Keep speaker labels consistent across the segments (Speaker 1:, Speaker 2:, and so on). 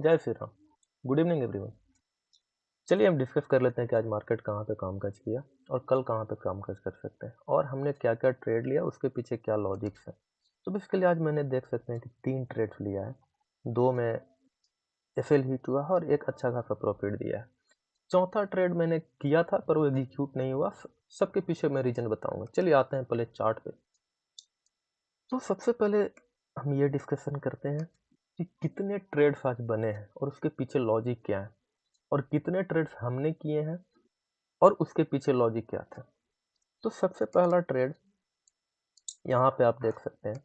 Speaker 1: जय Shri Ram. Good evening everyone. चलिए हम डिस्कस कर लेते हैं कि आज मार्केट कहाँ पे कामकाज किया और कल कहाँ पे कामकाज कर सकते हैं और हमने क्या क्या ट्रेड लिया, उसके पीछे क्या लॉजिक्स है। तो बेसिकली आज मैंने देख सकते हैं कि 3 ट्रेड्स लिया है, 2 में एफएल हिट हुआ है और एक अच्छा खासा प्रॉफिट दिया है। चौथा ट्रेड मैंने किया था पर वो एग्जीक्यूट नहीं हुआ। सबके पीछे मैं रीजन बताऊंगा। चलिए आते हैं पहले चार्ट पे। तो सबसे पहले हम ये डिस्कशन करते हैं कि कितने ट्रेड्स आज बने हैं और उसके पीछे लॉजिक क्या है, और कितने ट्रेड्स हमने किए हैं और उसके पीछे लॉजिक क्या था। तो सबसे पहला ट्रेड यहाँ पे आप देख सकते हैं,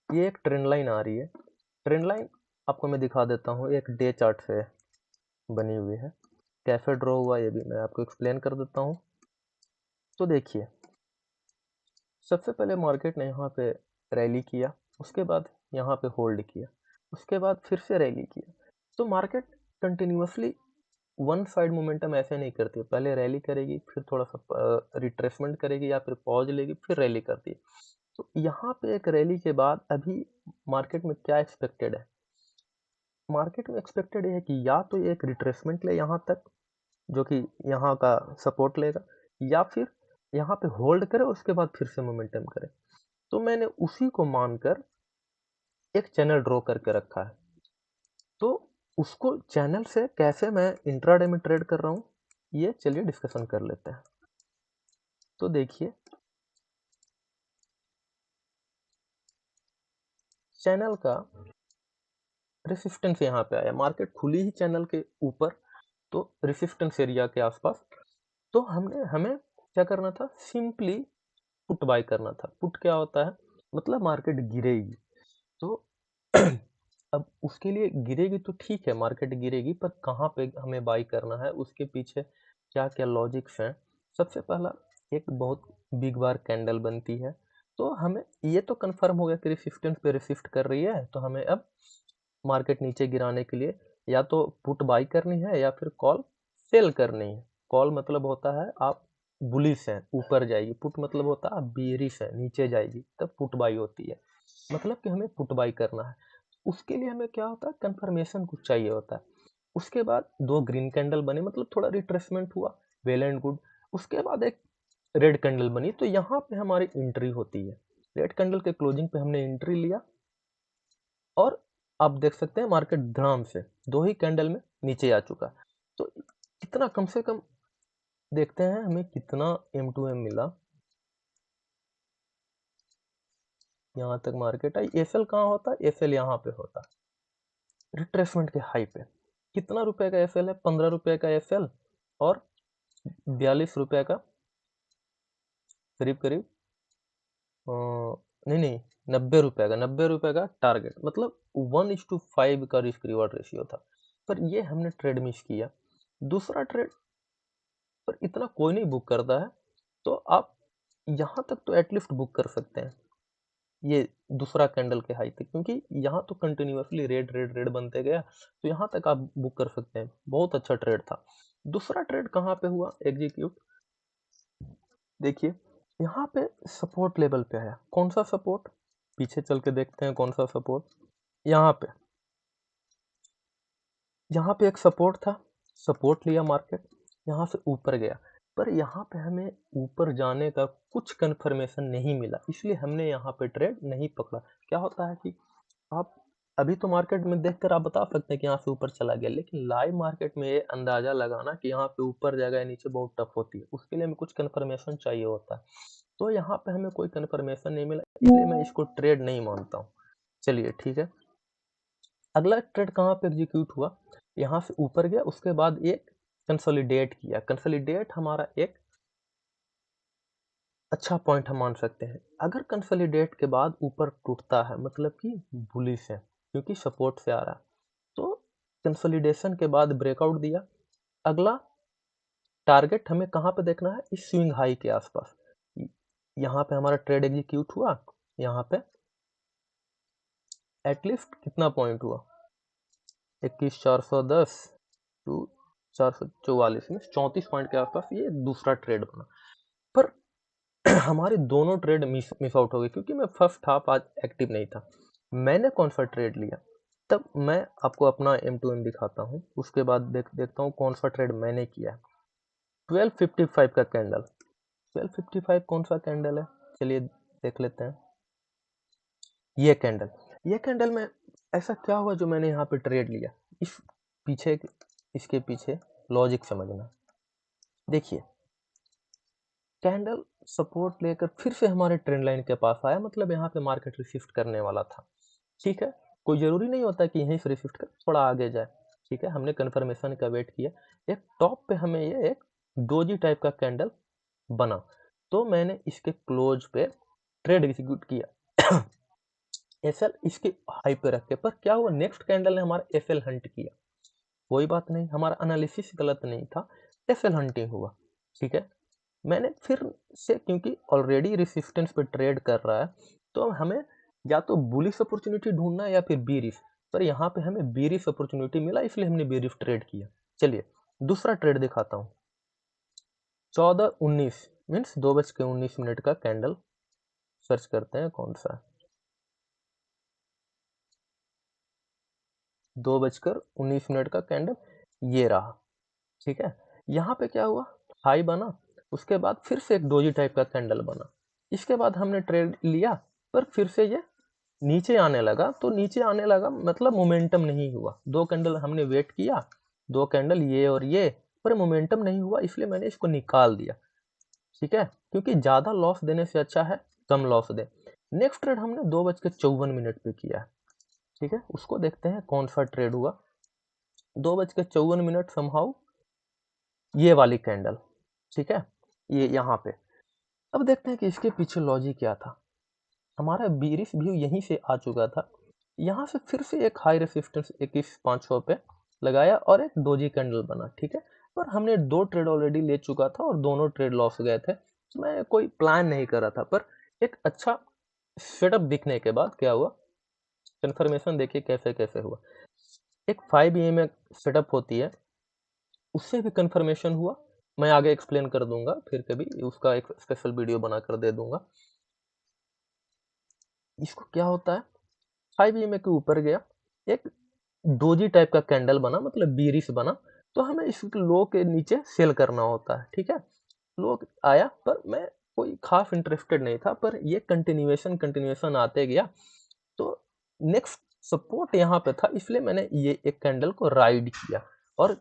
Speaker 1: ये एक ट्रेंड लाइन आ रही है। ट्रेंड लाइन आपको मैं दिखा देता हूँ, एक डे चार्ट से बनी हुई है, कैसे ड्रॉ हुआ ये भी मैं आपको एक्सप्लेन कर देता हूँ। तो देखिए, सबसे पहले मार्केट ने यहाँ पे रैली किया, उसके बाद यहाँ पे होल्ड किया, उसके बाद फिर से रैली किया। तो market continuously one side momentum ऐसे नहीं करती है, पहले रैली करेगी, फिर थोड़ा सा रिट्रेसमेंट करेगी या फिर पॉज लेगी, फिर रैली करती है। तो यहाँ पे एक रैली के बाद अभी मार्केट में क्या एक्सपेक्टेड है, मार्केट में एक्सपेक्टेड है कि या तो एक रिट्रेसमेंट ले यहाँ तक, जो कि यहाँ का सपोर्ट लेगा, या फिर यहाँ पे होल्ड करे उसके बाद फिर से मोमेंटम करे। तो मैंने उसी को मानकर एक चैनल ड्रॉ करके रखा है। तो उसको चैनल से कैसे मैं इंट्राडे में ट्रेड कर रहा हूँ, ये चलिए डिस्कशन कर लेते हैं। तो देखिए, चैनल का रेसिस्टेंस यहाँ पे आया, मार्केट खुली ही चैनल के ऊपर, तो रेसिस्टेंस एरिया के आसपास। तो हमें क्या करना था, सिंपली पुट बाय करना था। पुट क्या होता है, मतलब मार्केट गिरेगी तो अब उसके लिए गिरेगी तो ठीक है, मार्केट गिरेगी, पर कहाँ पे हमें बाई करना है, उसके पीछे क्या क्या लॉजिक्स हैं। सबसे पहला, एक बहुत बिग बार कैंडल बनती है, तो हमें ये तो कंफर्म हो गया कि रेसिस्टेंस पे रेसिस्ट कर रही है, तो हमें अब मार्केट नीचे गिराने के लिए या तो पुट बाई करनी है या फिर कॉल सेल करनी है। कॉल मतलब होता है आप बुलिश हैं, ऊपर जाएगी। पुट मतलब होता है आप बेरिश है, नीचे जाएगी, तब पुट बाई होती है। मतलब कि हमें पुट बाई करना है, उसके लिए हमें क्या होता है, कंफर्मेशन कुछ चाहिए होता है। उसके बाद 2 ग्रीन कैंडल बने, मतलब थोड़ा रिट्रेसमेंट हुआ, वेल एंड गुड। उसके बाद एक रेड कैंडल बनी, तो यहाँ पे हमारी एंट्री होती है। रेड कैंडल के क्लोजिंग पे हमने एंट्री लिया और आप देख सकते हैं मार्केट धड़ाम से 2 ही कैंडल में नीचे आ चुका। तो कितना, कम से कम देखते हैं हमें कितना M2M मिला। यहाँ तक मार्केट आई। एफएल कहाँ होता है, एफएल यहाँ पे होता है रिट्रेसमेंट के हाई पे। कितना रुपए का एफएल है, 15 रुपए का एफएल और 42 रुपए का करीब करीब, नहीं नहीं, 90 रुपए का टारगेट, मतलब 1:5 का रिस्क रिवॉर्ड रेशियो था। पर ये हमने ट्रेड मिस किया। दूसरा ट्रेड पर इतना कोई नहीं बुक करता है, तो आप यहाँ तक तो एटलीस्ट बुक कर सकते हैं, ये दूसरा कैंडल के हाई तक, क्योंकि यहाँ तो कंटिन्यूसली रेड रेड रेड बनते गया, तो यहाँ तक आप बुक कर सकते हैं। बहुत अच्छा ट्रेड था। दूसरा ट्रेड कहाँ पे हुआ एग्जीक्यूट, देखिए यहाँ पे सपोर्ट लेवल पे आया। कौन सा सपोर्ट, पीछे चल के देखते हैं कौन सा सपोर्ट। यहाँ पे एक सपोर्ट था, सपोर्ट लिया मार्केट, यहाँ से ऊपर गया, पर यहाँ पे हमें ऊपर जाने का कुछ कंफर्मेशन नहीं मिला, इसलिए हमने यहाँ पे ट्रेड नहीं पकड़ा। क्या होता है कि आप अभी तो मार्केट में देखकर आप बता सकते हैं कि यहाँ से ऊपर चला गया, लेकिन लाइव मार्केट में ये अंदाजा लगाना कि यहाँ पे ऊपर जाएगा या नीचे बहुत टफ होती है, उसके लिए हमें कुछ कंफर्मेशन चाहिए होता है। तो यहाँ पे हमें कोई कंफर्मेशन नहीं मिला, इसलिए मैं इसको ट्रेड नहीं मानता हूँ। चलिए ठीक है, अगला ट्रेड कहाँ पे एग्जीक्यूट हुआ, यहाँ से ऊपर गया, उसके बाद एक कंसोलिडेट किया। कंसोलिडेट हमारा एक अच्छा पॉइंट हम मान सकते हैं। अगर कंसोलिडेट के बाद ऊपर टूटता है, मतलब कि बुलिश है, क्योंकि सपोर्ट से आ रहा है। तो कंसोलिडेशन के बाद ब्रेकआउट दिया। अगला टारगेट हमें कहाँ पे देखना है, इस स्विंग हाई के आसपास। यहाँ पे हमारा ट्रेड एग्जीक्यूट हुआ, यहाँ पे एटलीस्ट कितना पॉइंट हुआ, 21,410 टू 444 में 34 पॉइंट के आसपास ये दूसरा ट्रेड बना। पर हमारे दोनों ट्रेड मिस आउट हो गए, क्योंकि मैं फर्स्ट हाफ आज एक्टिव नहीं था। मैंने कौन सा ट्रेड लिया, तब मैं आपको अपना M2M दिखाता हूँ, उसके बाद देखता हूँ कौन सा ट्रेड मैंने किया। 1255 का कैंडल, 1255 कौन सा कैंडल है, चलिए देख लेते हैं। ये कैंडल में ऐसा क्या हुआ जो मैंने यहाँ पे ट्रेड लिया, इस पीछे इसके पीछे लॉजिक समझना। देखिए कैंडल सपोर्ट लेकर फिर से हमारे ट्रेंड लाइन के पास आया, मतलब यहाँ पे मार्केट रिशिफ्ट करने वाला था। ठीक है, कोई जरूरी नहीं होता कि यहीं से रिशिफ्ट कर थोड़ा आगे जाए। ठीक है, हमने कंफर्मेशन का वेट किया, एक टॉप पे हमें ये एक डोजी टाइप का कैंडल बना, तो मैंने इसके क्लोज पे ट्रेड एग्जीक्यूट किया एसएल इसके हाई पे रख के। पर क्या हुआ, नेक्स्ट कैंडल ने हमारा एसएल हंट किया। कोई बात नहीं, हमारा एनालिसिस गलत नहीं था, एसएल हंटिंग हुआ। ठीक है, मैंने फिर से, क्योंकि ऑलरेडी रेसिस्टेंस पे ट्रेड कर रहा है, तो हमें या तो बुलिश अपॉर्चुनिटी ढूंढना है या फिर बीरिश। पर यहाँ पे हमें बीरिश अपॉर्चुनिटी मिला, इसलिए हमने बीरिश ट्रेड किया। चलिए दूसरा ट्रेड दिखाता हूँ। 14:19 मीन्स 2:19 का कैंडल सर्च करते हैं कौन सा, 2:19 का कैंडल ये रहा। ठीक है, यहाँ पे क्या हुआ, हाई बना, उसके बाद फिर से एक डोजी टाइप का कैंडल बना, इसके बाद हमने ट्रेड लिया, पर फिर से ये नीचे आने लगा। तो नीचे आने लगा मतलब मोमेंटम नहीं हुआ, दो कैंडल हमने वेट किया, दो कैंडल ये और ये, पर मोमेंटम नहीं हुआ, इसलिए मैंने इसको निकाल दिया। ठीक है, क्योंकि ज्यादा लॉस देने से अच्छा है कम लॉस दे। नेक्स्ट ट्रेड हमने 2:54 पे किया है। ठीक है, उसको देखते हैं कौन सा ट्रेड हुआ। 2:54 समहाउ ये वाली कैंडल। ठीक है, ये यहाँ पे। अब देखते हैं कि इसके पीछे लॉजिक क्या था। हमारा बीरिश व्यू यहीं से आ चुका था, यहाँ से फिर से एक हाई रेसिस्टेंस 21,500 पे लगाया और एक डोजी कैंडल बना। ठीक है, पर हमने दो ट्रेड ऑलरेडी ले चुका था और दोनों ट्रेड लॉस गए थे, मैं कोई प्लान नहीं कर रहा था। पर एक अच्छा सेटअप दिखने के बाद क्या हुआ, कंफर्मेशन देखिए कैसे कैसे हुआ। एक 5 EMA सेटअप होती है, उससे भी कंफर्मेशन हुआ, मैं आगे एक्सप्लेन कर दूंगा, फिर कभी उसका एक स्पेशल वीडियो बनाकर दे दूंगा। इसको क्या होता है, 5 EMA के ऊपर गया, एक डोजी टाइप का कैंडल बना, मतलब बीरिश बना, तो हमें इस लो के नीचे सेल करना होता है। ठीक है, लो आया, पर मैं कोई खास इंटरेस्टेड नहीं था, पर ये कंटिन्यूएशन आते गया, तो नेक्स्ट सपोर्ट यहाँ पे था, इसलिए मैंने ये एक कैंडल को राइड किया। और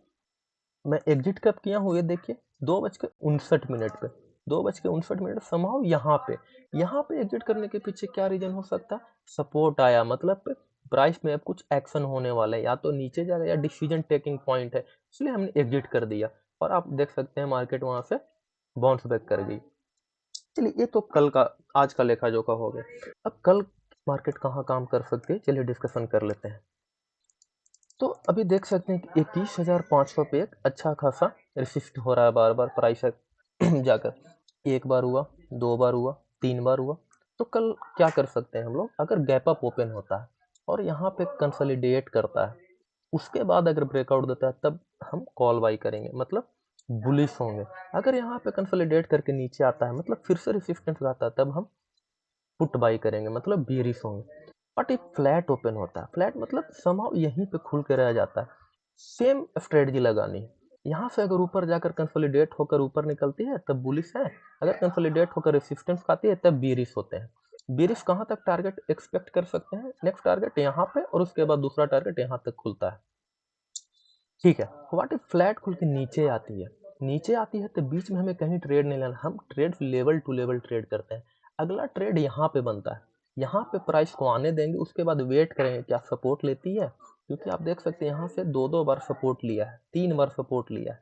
Speaker 1: मैं एग्जिट कब किया हूँ ये देखिए, 2:59 पे, 2:59 समाओ यहाँ पे एग्जिट करने के पीछे क्या रीजन हो सकता है, सपोर्ट आया, मतलब प्राइस में अब कुछ एक्शन होने वाला है, या तो नीचे जाएगा या डिसीजन टेकिंग पॉइंट है, इसलिए हमने एग्जिट कर दिया। और आप देख सकते हैं मार्केट वहां से बाउंस बैक कर गई। चलिए ये तो कल का, आज का लेखा जोखा हो गया। अब कल मार्केट कहाँ काम कर सकती है, चलिए डिस्कशन कर लेते हैं। तो अभी देख सकते हैं कि 21,500 पे एक अच्छा खासा रेसिस्ट हो रहा है, बार बार प्राइस जाकर, एक बार हुआ, दो बार हुआ, तीन बार हुआ। तो कल क्या कर सकते हैं हम लोग, अगर गैप अप ओपन होता है और यहाँ पे कंसोलिडेट करता है, उसके बाद अगर ब्रेकआउट देता है, तब हम कॉल बाई करेंगे, मतलब बुलिश होंगे। अगर यहाँ पे कंसोलिडेट करके नीचे आता है, मतलब फिर से रेसिस्टेंस आता है, तब हम पुट बाई करेंगे, मतलब बेरिश होंगे। बट एक फ्लैट ओपन होता है, फ्लैट मतलब समहाउ यहीं पे खुल के रह जाता है, सेम स्ट्रेटजी लगानी है। यहाँ से अगर ऊपर जाकर कंसोलिडेट होकर ऊपर निकलती है तब बुलिश है, अगर कंसोलिडेट होकर रेसिस्टेंस खाती है तब बेरिश होते हैं। बेरिश कहाँ तक टारगेट एक्सपेक्ट कर सकते हैं, नेक्स्ट टारगेट यहाँ पे, और उसके बाद दूसरा टारगेट यहाँ तक खुलता है। ठीक है, व्हाट इफ फ्लैट खुल के नीचे आती है तो बीच में हमें कहीं ट्रेड नहीं लेना, हम trade level to level trade करते हैं। अगला ट्रेड यहाँ पे बनता है, यहाँ पे प्राइस को आने देंगे, उसके बाद वेट करेंगे क्या सपोर्ट लेती है, क्योंकि आप देख सकते हैं यहाँ से दो दो बार सपोर्ट लिया है, तीन बार सपोर्ट लिया है,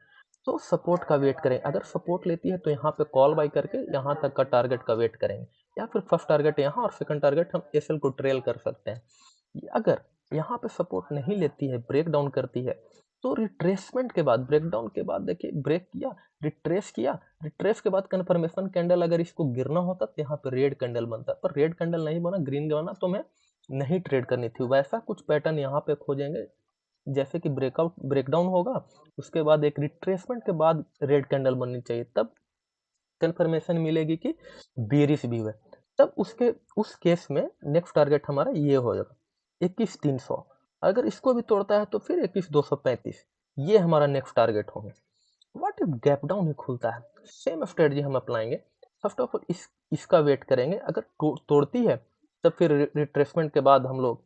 Speaker 1: तो सपोर्ट का वेट करें। अगर सपोर्ट लेती है तो यहाँ पे कॉल बाई करके यहाँ तक का टारगेट का वेट करेंगे, या फिर फर्स्ट टारगेट यहाँ और सेकंड टारगेट हम एसएल को ट्रेल कर सकते हैं। अगर यहाँ पे सपोर्ट नहीं लेती है, ब्रेक डाउन करती है, तो रिट्रेसमेंट के बाद, ब्रेकडाउन के बाद देखिए ब्रेक किया, रिट्रेस के बाद कंफर्मेशन कैंडल, अगर इसको गिरना होता तो यहाँ पे रेड कैंडल बनता, पर रेड कैंडल नहीं बना, ग्रीन बना, तो मैं नहीं ट्रेड करनी थी। वैसा कुछ पैटर्न यहाँ पे खोजेंगे, जैसे कि ब्रेकडाउन होगा, उसके बाद एक रिट्रेसमेंट के बाद रेड कैंडल बननी चाहिए, तब कंफर्मेशन मिलेगी कि बेरिश भी हुए, तब उसके उस केस में नेक्स्ट टारगेट हमारा ये हो जाएगा 21,300। अगर इसको भी तोड़ता है तो फिर 21,235, ये हमारा नेक्स्ट टारगेट होंगे। व्हाट इफ गैप डाउन ही खुलता है, सेम स्ट्रेटजी हम अप्लाएंगे। फर्स्ट ऑफ ऑल इसका वेट करेंगे, अगर तोड़ती है तब फिर रिट्रेसमेंट के बाद हम लोग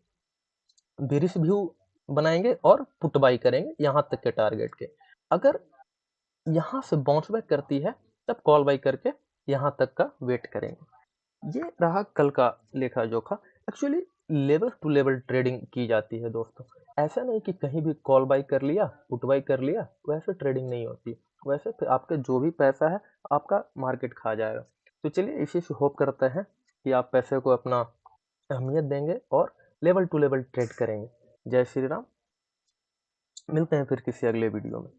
Speaker 1: बेरिश व्यू बनाएंगे और पुट बाई करेंगे यहाँ तक के टारगेट के। अगर यहाँ से बाउंस बैक करती है तब कॉल बाई करके यहाँ तक का वेट करेंगे। ये रहा कल का लेखा जोखा। Actually level to level trading की जाती है दोस्तों, ऐसा नहीं कि कहीं भी कॉल बाई कर लिया पुट बाई कर लिया, वैसे ट्रेडिंग नहीं होती। वैसे फिर आपका जो भी पैसा है आपका मार्केट खा जाएगा। तो चलिए इसी से होप करते हैं कि आप पैसे को अपना अहमियत देंगे और लेवल टू लेवल ट्रेड करेंगे। जय श्री राम, मिलते हैं फिर किसी अगले वीडियो में।